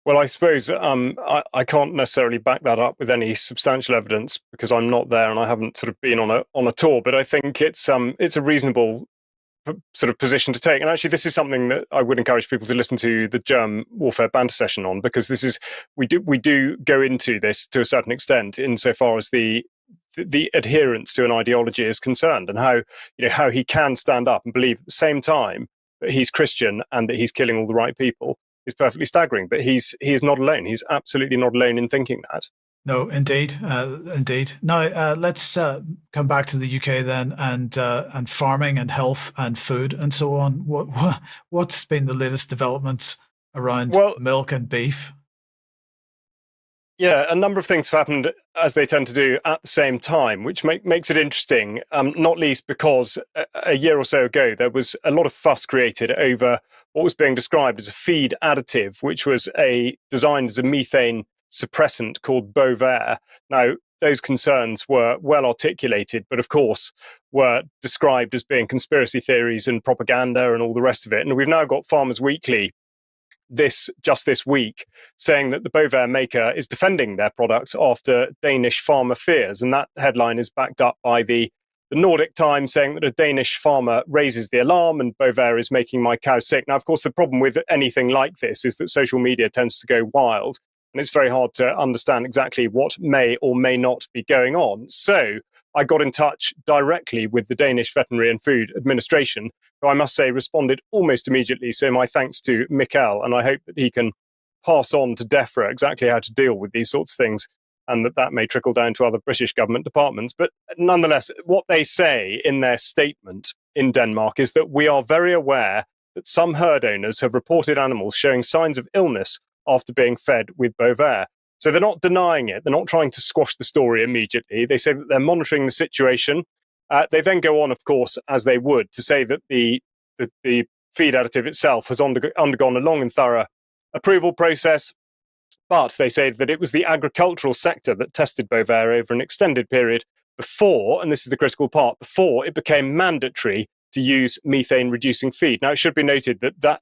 Well, I suppose I can't necessarily back that up with any substantial evidence because I'm not there and I haven't sort of been on a tour. But I think it's a reasonable sort of position to take. And actually, this is something that I would encourage people to listen to the Germ Warfare Banter session on, because this is we do go into this to a certain extent insofar as the adherence to an ideology is concerned, and how he can stand up and believe at the same time that he's Christian and that he's killing all the right people is perfectly staggering. But he is not alone. He's absolutely not alone in thinking that. No, indeed, indeed. Now let's come back to the UK then, and farming and health and food and so on. What's been the latest developments around milk and beef? Yeah, a number of things have happened, as they tend to do, at the same time, which makes it interesting, not least because a year or so ago, there was a lot of fuss created over what was being described as a feed additive, which was designed as a methane suppressant called Bovaer. Now, those concerns were well articulated, but of course were described as being conspiracy theories and propaganda and all the rest of it. And we've now got Farmers Weekly this week saying that the Bovaer maker is defending their products after Danish farmer fears, and that headline is backed up by the Nordic Times saying that a Danish farmer raises the alarm and Bovaer is making my cow sick. Now, of course, the problem with anything like this is that social media tends to go wild, and it's very hard to understand exactly what may or may not be going on. So I got in touch directly with the Danish Veterinary and Food Administration, who I must say responded almost immediately. So my thanks to Mikkel, and I hope that he can pass on to DEFRA exactly how to deal with these sorts of things, and that may trickle down to other British government departments. But nonetheless, what they say in their statement in Denmark is that we are very aware that some herd owners have reported animals showing signs of illness after being fed with Bovaer. So they're not denying it. They're not trying to squash the story immediately. They say that they're monitoring the situation. They then go on, of course, as they would, to say that the feed additive itself has undergone a long and thorough approval process. But they say that it was the agricultural sector that tested Bovaer over an extended period before, and this is the critical part, before it became mandatory to use methane-reducing feed. Now, it should be noted that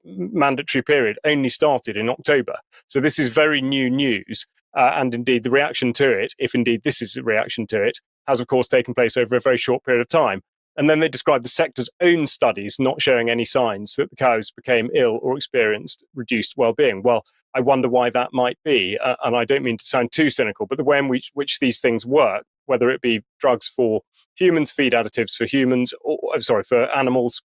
mandatory period only started in October. So this is very new news. And indeed, the reaction to it, if indeed this is a reaction to it, has, of course, taken place over a very short period of time. And then they describe the sector's own studies not showing any signs that the cows became ill or experienced reduced well-being. Well, I wonder why that might be. And I don't mean to sound too cynical, but the way in which these things work, whether it be drugs for humans, feed additives for humans, for animals,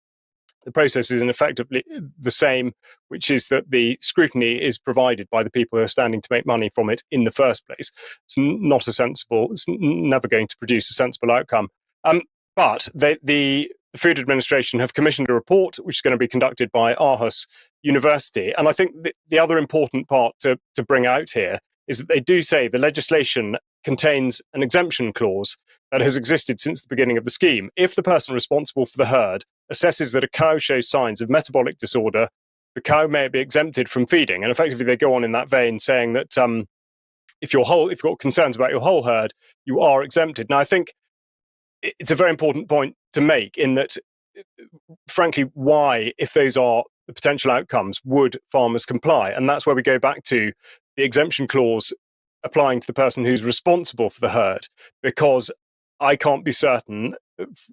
the process is effectively the same, which is that the scrutiny is provided by the people who are standing to make money from it in the first place. It's never going to produce a sensible outcome. But the Food Administration have commissioned a report, which is going to be conducted by Aarhus University. And I think the other important part to bring out here is that they do say the legislation contains an exemption clause that has existed since the beginning of the scheme. If the person responsible for the herd assesses that a cow shows signs of metabolic disorder, the cow may be exempted from feeding. And effectively, they go on in that vein saying that if you've got concerns about your whole herd, you are exempted. Now, I think it's a very important point to make in that, frankly, why, if those are the potential outcomes, would farmers comply? And that's where we go back to the exemption clause applying to the person who's responsible for the herd, because I can't be certain,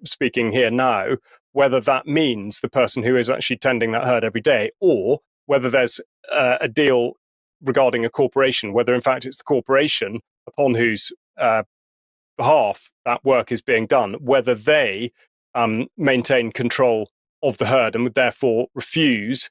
speaking here now, whether that means the person who is actually tending that herd every day, or whether there's a deal regarding a corporation, whether in fact it's the corporation upon whose behalf that work is being done, whether they maintain control of the herd and would therefore refuse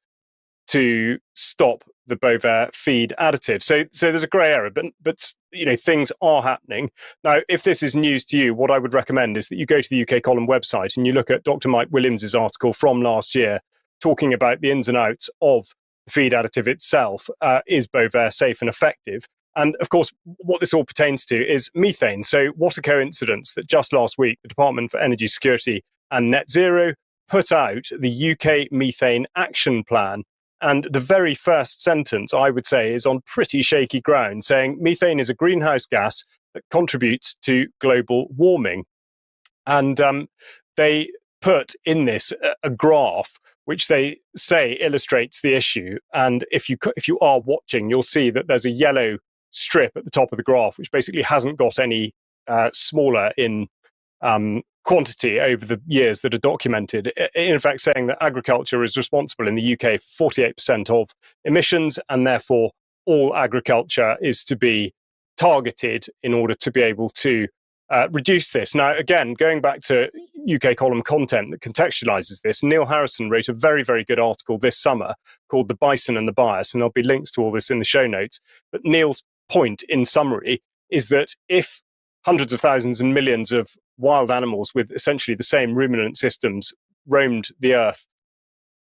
to stop the Bovaer feed additive. So there's a grey area, but things are happening. Now, if this is news to you, what I would recommend is that you go to the UK Column website and you look at Dr. Mike Williams's article from last year talking about the ins and outs of the feed additive itself. Is Bovaer safe and effective? And of course, what this all pertains to is methane. So what a coincidence that just last week, the Department for Energy Security and Net Zero put out the UK Methane Action Plan. And the very first sentence, I would say, is on pretty shaky ground, saying methane is a greenhouse gas that contributes to global warming. And they put in this a graph which they say illustrates the issue. And if you are watching, you'll see that there's a yellow strip at the top of the graph, which basically hasn't got any smaller in quantity over the years that are documented, in effect saying that agriculture is responsible in the UK for 48% of emissions, and therefore all agriculture is to be targeted in order to be able to reduce this. Now, again, going back to UK Column content that contextualizes this, Neil Harrison wrote a very, very good article this summer called The Bison and the Bias, and there'll be links to all this in the show notes. But Neil's point, in summary, is that if hundreds of thousands and millions of wild animals with essentially the same ruminant systems roamed the earth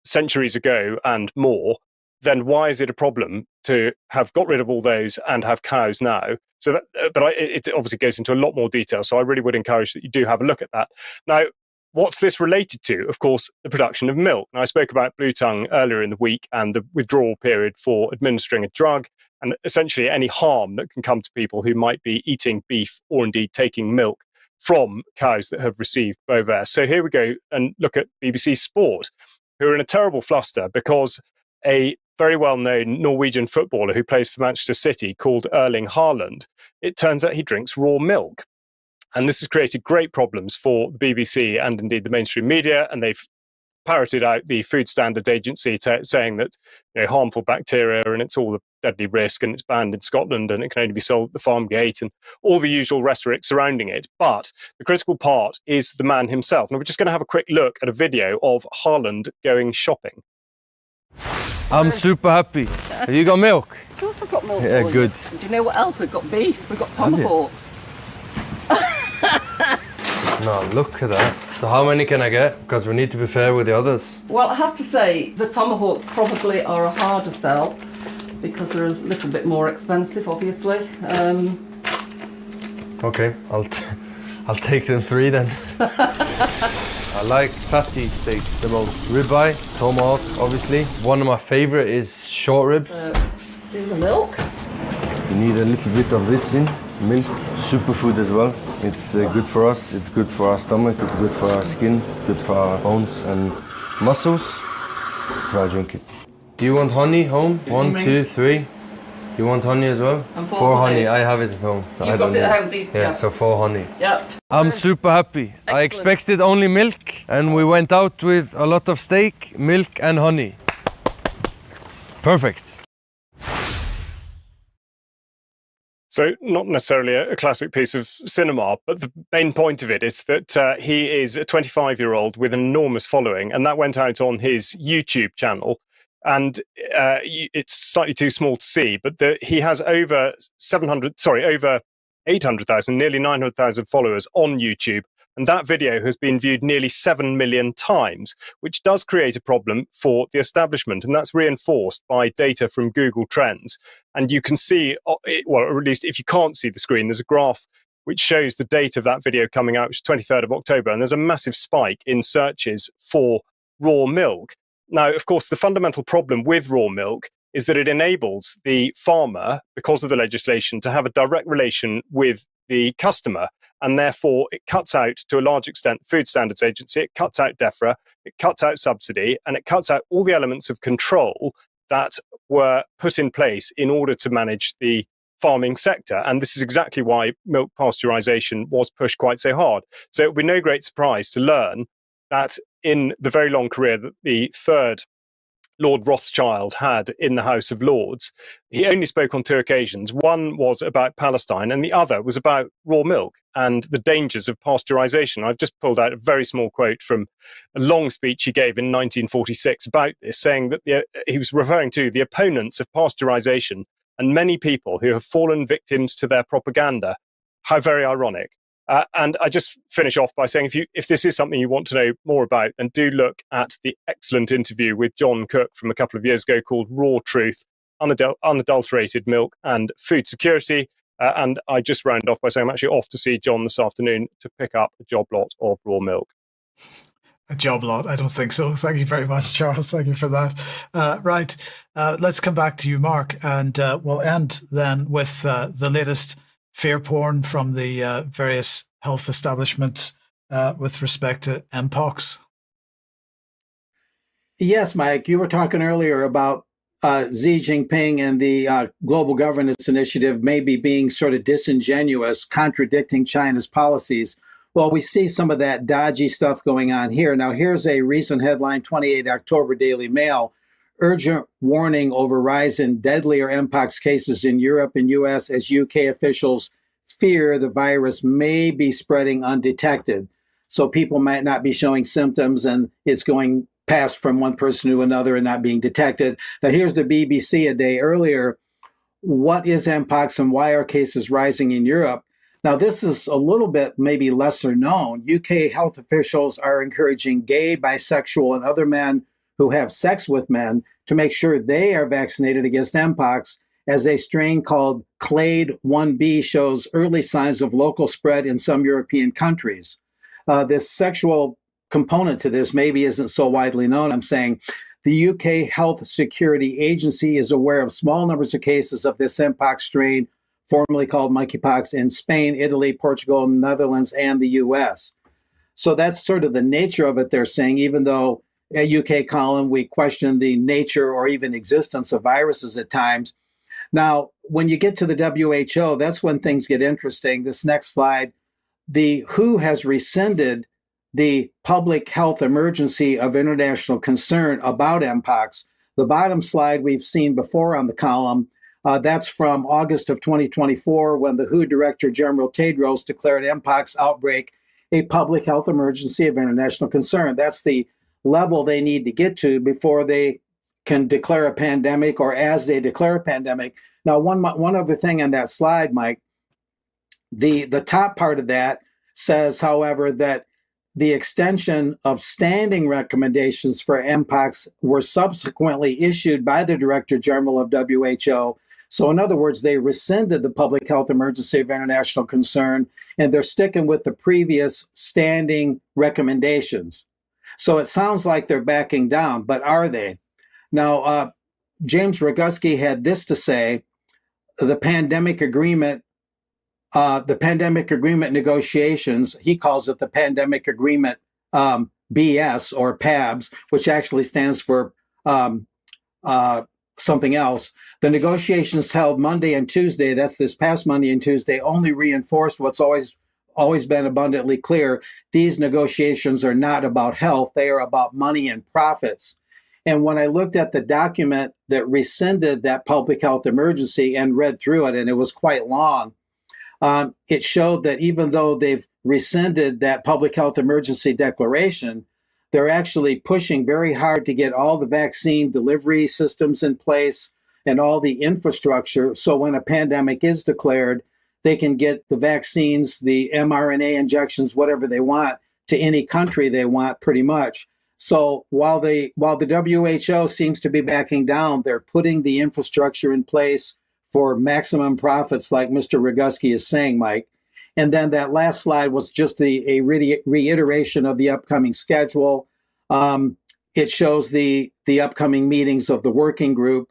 centuries ago and more, then why is it a problem to have got rid of all those and have cows now? So that, it obviously goes into a lot more detail. So I really would encourage that you do have a look at that. Now, what's this related to? Of course, the production of milk. Now, I spoke about blue tongue earlier in the week and the withdrawal period for administering a drug, and essentially any harm that can come to people who might be eating beef or indeed taking milk from cows that have received Bovaer. So here we go and look at BBC Sport, who are in a terrible fluster because a very well-known Norwegian footballer who plays for Manchester City called Erling Haaland, it turns out he drinks raw milk. And this has created great problems for the BBC and indeed the mainstream media, and they've parroted out the Food Standards Agency saying that harmful bacteria and it's all a deadly risk and it's banned in Scotland and it can only be sold at the farm gate and all the usual rhetoric surrounding it. But the critical part is the man himself. Now we're just going to have a quick look at a video of Haaland going shopping. I'm super happy. Have you got milk? Of course I've got milk. Yeah, good. Do you know what else? We've got beef, we've got tomahawks. No, look at that. So how many can I get? Because we need to be fair with the others. Well, I have to say the tomahawks probably are a harder sell because they're a little bit more expensive, obviously. Okay, I'll take them 3 then. I like fatty steaks the most. Ribeye, tomahawk, obviously. One of my favorite is short ribs. Do the milk. You need a little bit of this in. Milk, superfood as well. It's good for us, it's good for our stomach, it's good for our skin, good for our bones and muscles. That's why I drink it. Do you want honey home? 1, 2, 3. You want honey as well? And 4 honey, I have it at home. So You've got it at home, see? Yeah, so 4 honey. Yep. I'm super happy. Excellent. I expected only milk and we went out with a lot of steak, milk and honey. Perfect. So not necessarily a classic piece of cinema, but the main point of it is that he is a 25-year-old with an enormous following, and that went out on his YouTube channel. And it's slightly too small to see, but he has over 800,000, nearly 900,000 followers on YouTube. And that video has been viewed nearly 7 million times, which does create a problem for the establishment. And that's reinforced by data from Google Trends. And you can see, well, or at least if you can't see the screen, there's a graph which shows the date of that video coming out, which is 23rd of October. And there's a massive spike in searches for raw milk. Now, of course, the fundamental problem with raw milk is that it enables the farmer, because of the legislation, to have a direct relation with the customer. And therefore, it cuts out, to a large extent, the Food Standards Agency, it cuts out DEFRA, it cuts out subsidy, and it cuts out all the elements of control that were put in place in order to manage the farming sector. And this is exactly why milk pasteurization was pushed quite so hard. So it would be no great surprise to learn that in the very long career that the third Lord Rothschild had in the House of Lords, he only spoke on 2 occasions. One was about Palestine, and the other was about raw milk and the dangers of pasteurization. I've just pulled out a very small quote from a long speech he gave in 1946 about this, saying that he was referring to the opponents of pasteurization and many people who have fallen victims to their propaganda. How very ironic. And I just finish off by saying, if this is something you want to know more about, then do look at the excellent interview with John Cook from a couple of years ago called Raw Truth, Unadulterated Milk and Food Security. And I just round off by saying I'm actually off to see John this afternoon to pick up a job lot of raw milk. A job lot? I don't think so. Thank you very much, Charles. Thank you for that. Right. Let's come back to you, Mark, and we'll end then with the latest fear porn from the various health establishments with respect to Mpox. Yes, Mike, you were talking earlier about Xi Jinping and the Global Governance Initiative maybe being sort of disingenuous, contradicting China's policies. Well, we see some of that dodgy stuff going on here. Now, here's a recent headline, 28 October Daily Mail. Urgent warning over rise in deadlier Mpox cases in Europe and U.S. as UK officials fear the virus may be spreading undetected. So people might not be showing symptoms and it's going past from one person to another and not being detected. Now, here's the BBC a day earlier. What is Mpox and why are cases rising in Europe? Now, this is a little bit maybe lesser known. UK health officials are encouraging gay, bisexual, and other men who have sex with men to make sure they are vaccinated against Mpox, as a strain called Clade 1b shows early signs of local spread in some European countries. This sexual component to this maybe isn't so widely known. I'm saying the UK Health Security Agency is aware of small numbers of cases of this Mpox strain, formerly called monkeypox, in Spain, Italy, Portugal, Netherlands, and the US. So that's sort of the nature of it, they're saying, even though at UK column, we question the nature or even existence of viruses at times. Now, when you get to the WHO, that's when things get interesting. This next slide, the WHO has rescinded the public health emergency of international concern about Mpox. The bottom slide we've seen before on the column, that's from August of 2024, when the WHO Director General Tedros declared Mpox outbreak a public health emergency of international concern. That's the level they need to get to before they can declare a pandemic or as they declare a pandemic. Now, one other thing on that slide, Mike, the top part of that says, however, that the extension of standing recommendations for Mpox were subsequently issued by the Director General of WHO. So in other words, they rescinded the public health emergency of international concern, and they're sticking with the previous standing recommendations. So it sounds like they're backing down, but are they? Now, James Roguski had this to say: the pandemic agreement negotiations, he calls it the pandemic agreement BS, or PABS, which actually stands for something else. The negotiations held Monday and Tuesday, that's this past Monday and Tuesday, only reinforced what's always been abundantly clear. These negotiations are not about health, they are about money and profits. And when I looked at the document that rescinded that public health emergency and read through it, and it was quite long, it showed that even though they've rescinded that public health emergency declaration, they're actually pushing very hard to get all the vaccine delivery systems in place and all the infrastructure. So when a pandemic is declared, they can get the vaccines, the mRNA injections, whatever they want, to any country they want, pretty much. So while the WHO seems to be backing down, they're putting the infrastructure in place for maximum profits, like Mr. Roguski is saying, Mike. And then that last slide was just a reiteration of the upcoming schedule. It shows the upcoming meetings of the working group.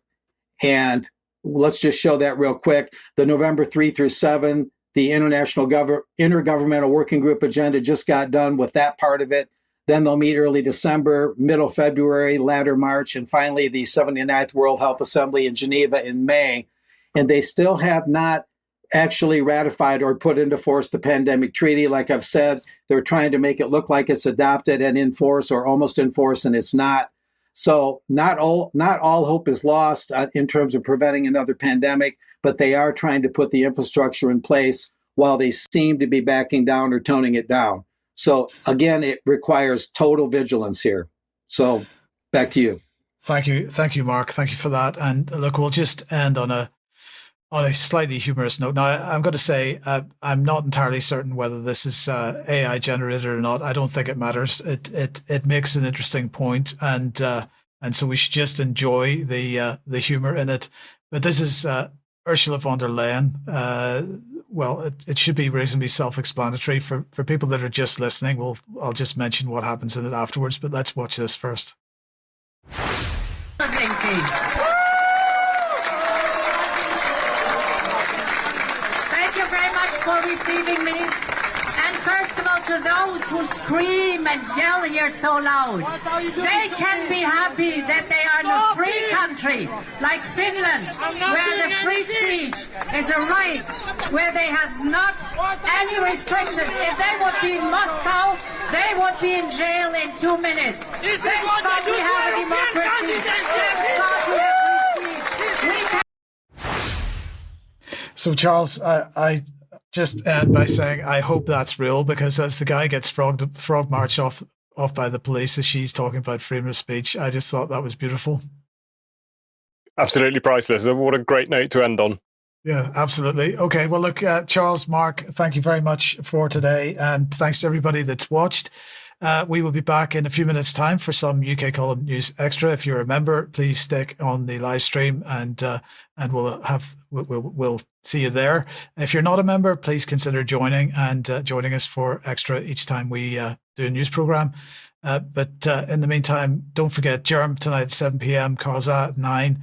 And let's just show that real quick. The November 3 through 7, the Intergovernmental Working Group agenda just got done with that part of it. Then they'll meet early December, middle February, latter March, and finally the 79th World Health Assembly in Geneva in May. and they still have not actually ratified or put into force the pandemic treaty. Like I've said, they're trying to make it look like it's adopted and in force or almost in force, and it's not. So not all hope is lost in terms of preventing another pandemic, but they are trying to put the infrastructure in place while they seem to be backing down or toning it down. So again, it requires total vigilance here. So back to you. Thank you, Mark. Thank you for that. And look, we'll just end on a slightly humorous note. Now, I'm going to say I'm not entirely certain whether this is AI generated or not. I don't think it matters. It makes an interesting point, and so we should just enjoy the humor in it. But this is Ursula von der Leyen. Well, it should be reasonably self-explanatory for people that are just listening. I'll just mention what happens in it afterwards. But let's watch this first. For receiving me, and first of all to those who scream and yell here so loud. They can be happy that they are in a free country like Finland, where the free speech is a right, where they have not any restrictions. If they would be in Moscow, they would be in jail in 2 minutes. Thank God we have a democracy. Thank God we have free speech. We can. So Charles, I just end by saying I hope that's real, because as the guy gets frog marched off by the police as she's talking about freedom of speech, I just thought that was beautiful. Absolutely priceless. What a great note to end on. Yeah, absolutely. Okay, well, look, Charles, Mark, thank you very much for today, and thanks to everybody that's watched. We will be back in a few minutes' time for some UK Column News Extra. If you're a member, please stick on the live stream, and we'll see you there. If you're not a member, please consider joining us for extra each time we do a news program. But in the meantime, don't forget Germ tonight at 7 p.m, Causa at 9.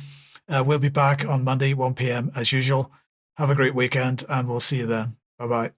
We'll be back on Monday, 1 p.m. as usual. Have a great weekend, and we'll see you then. Bye-bye.